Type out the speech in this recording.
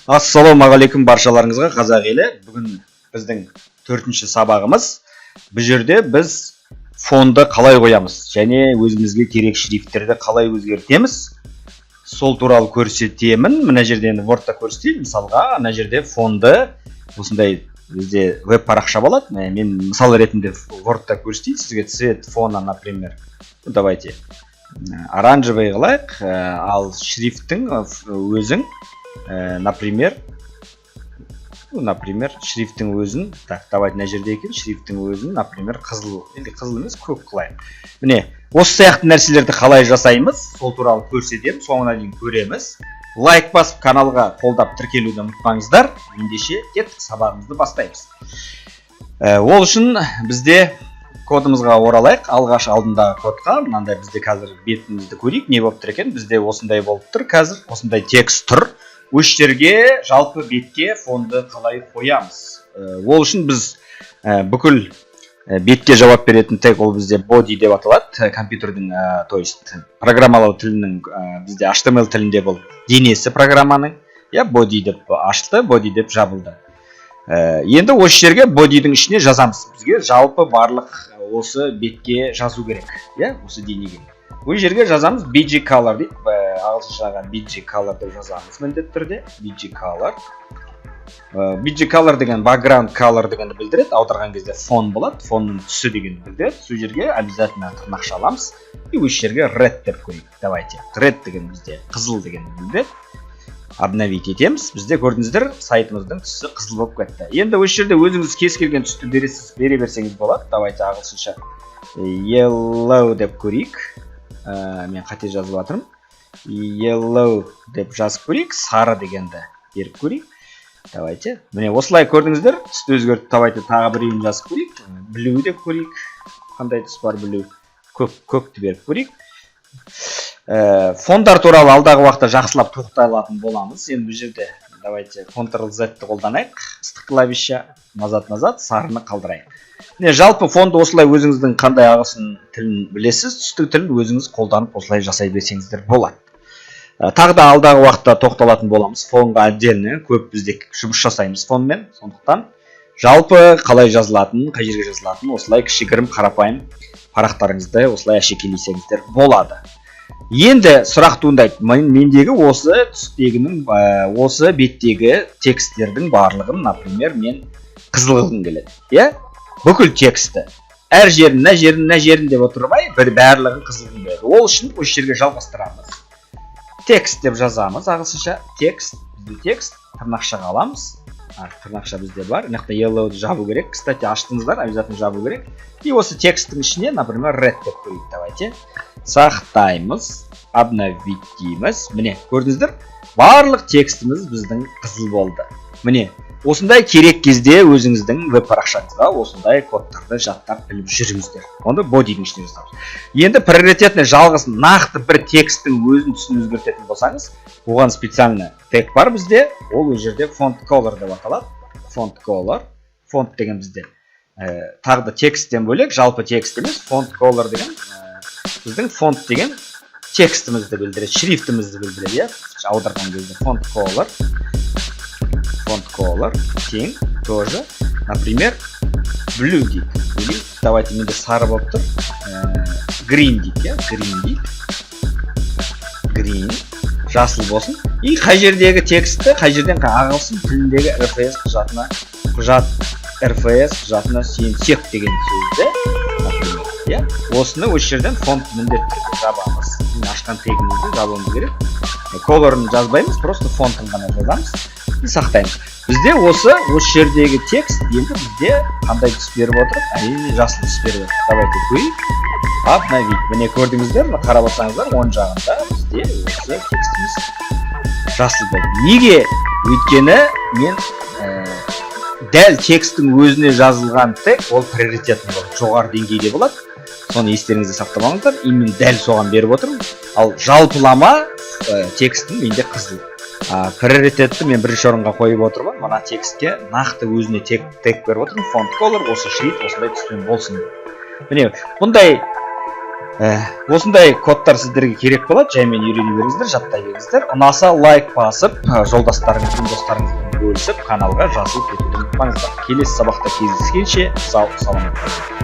Ассалаумағалейкум баршаларыңызға, қазақ елі. Бүгін біздің 4-ші сабағымыз. Бұл жерде біз фонды қалай қоямыз және өзімізге керек шрифттерді қалай өзгертеміз, сол туралы көрсетемін. Мына жерде Word'та көрсетейін. Мысалға, мына жерде фонды осындай бізде веб парақша болады. Мен мысал ретінде Word'та көрсетейін сізге цвет фона, например. Давайте оранжевый қылайық, ал шрифттің өзің, например, шрифттің өзін, так, давайте мына жерде екен, шрифттің өзін, например, қызыл, енді қызыл емес, көк қылайық. Міне, осы сияқты нәрселерді қалай жасаймыз, сол туралы көрсетемін, соңына дейін көреміз. Лайк басып, каналға қолдап тіркелуді ұмытпаңыздар. Ендеше кеттік, сабағымызды бастаймыз. Ол үшін бізде кодымызға оралайық. Алғаш алдындағы кодқа, мынандай бізде қазір бетімізді көрейік, не болып тұр екен? Бізде осындай болып тұр қазір, осындай текст тұр. Осы жерге жалпы бетке фонды қалай қоямыз? Ол үшін біз бүкіл бетке жауап беретін тег, ол бізде body деп аталады. Компьютердің, то есть программалау тілінің, бізде HTML тілінде бұл денесі программаның. Body деп ашылды, body деп жабылды. Енді осы жерге body'дің ішіне жазамыз. Бізге жалпы барлық осы бетке жазу керек. Осы денеге. Бұл жерге жазамыз BG color дейді. Ағылшыншаға BG color деп жазамыз міндетті түрде. BG color. BG color деген background color дегенді білдіреді. Аударған кезде фон болады. Фонның түсі дегенді білдіреді. Сол жерге обязательно тырнақша аламыз. И осы жерге red деп қойайық. Давайте. Red деген бізде қызыл дегенді білдіреді. Обновить етеміз. Бізде көрдіңіздер, сайтымыздың түсі қызыл болып кетті. Енді осы жерде өзіңіз кез келген түсті бере берсеңіз болады. Давайте ағылшынша yellow деп көрейік. Мен қате жазып жатырмын. Yellow деп жазып көрейік. Сары дегенді беріп көрейік. Давайте. Міне осылай көрдіңіздер. Түсті өзгертіп, давайте тағы біреуін жазып көрейік. Blue деп көрейік. Қандай түс бар blue? Көкті беріп көрейік. Фондар туралы алдағы уақытта жақсылап тоқталатын боламыз. Енді бұл жерде давайте Ctrl-Z-ті қолданайық. Ыстық клавиша, назад, сарыны қалдырайық. Жалпы фонды осылай өзіңіздің қандай ағылшын тілін білесіз, түстік тілін өзіңіз қолданып осылай жасай берсеңіздер болады. Тағы да алдағы уақытта тоқталатын боламыз. Фонға отдельно көп бізде жұмыс жасаймыз фонмен. Сондықтан жалпы қалай жазылатын, қай жерге жазылатын, осылай кішігірім қарапайым парақтарыңызды осылай әшекейлесеңіздер болады. Енді сұрақ туындайды. Мендегі осы түстегінің, осы беттегі тексттердің барлығын, например, мен қызыл қылғым келеді. Бүкіл тексті. Әр жерін, мына жерін деп отырмай, барлығын қызыл қылғым келеді. Ол үшін осы жерге жалғастырамыз. Текст деп жазамыз, ағылшынша текст, бізде текст, тырнақшаға аламыз. Тырнақша бізде бар. Мына yellow'ды жабу керек. Кстати, аштыңыздар, обязательно жабу керек. И осы тексттің ішіне, например, red деп қойып, давайте. Сақтаймыз, обновить дейміз. Міне, көрдіңіздер, барлық текстіміз біздің қызыл болды. Міне, осындай керек кезде өзіңіздің веб парақшаңызға осындай кодтарды жаттап біліп жүріңіздер. Онда body'дің ішіне жазамыз. Енді приоритетный жалғыз нақты бір тексттің өзін түсін өзгертетін болсаңыз, оған специально тег бар бізде. Ол өз жерде font color деп аталады. Font color. Font деген бізде тағы да тексттен бөлек, жалпы текст емес, font color деген біздің фонт деген текстімізді білдіреді, шрифтімізді білдіреді. Аударған кезде font color тең тоже, например, blue дейді. Или давайте менде сары болып тұр. Green дейді, green, жасыл болсын. И қай жердегі текстті, қай жерден ағылшын тіліндегі RFS құжатына сүйенсек деген сөзді, осыны осы жерден фонт міндетті жабамыз. Ашқан тегімізді жабуымыз керек. Колорын жазбаймыз, просто фонтын ғана жазамыз и сақтаймыз. Бізде осы жердегі текст енді бізде қандай түс беріп отырып, әрине жасыл түс беріп отырып. Давайте көрейік. Обновить. Міне көрдіңіздер, қарап отырсаңыздар, оң жағында бізде осы текстіміз жасыл болды. Неге? Өйткені мен дәл тексттің өзіне жазылған тег, ол приоритетті болады, жоғары деңгейде болады. Соны естеріңізде сақтамаңыздар. Мен дәл соған беріп отырмын. Ал жалпылама текстің менде қызыл. Приоритетті мен бірінші орынға қойып отырмын. Мына текстке нақты өзіне тег беріп отырмын. Font color, осы шрифт осындай түспен болсын. Міне, бұндай Осындай кодтар сіздерге керек болады, жаймен үйрене беріңіздер, жаттай беріңіздер. Ұнаса лайк басып, жолдастарыңызбен, достарыңызбен бөлісіп, каналға жазылып кетуді ұмытпаңыздар. Келесі сабақта кездескенше сау саламат болыңыздар.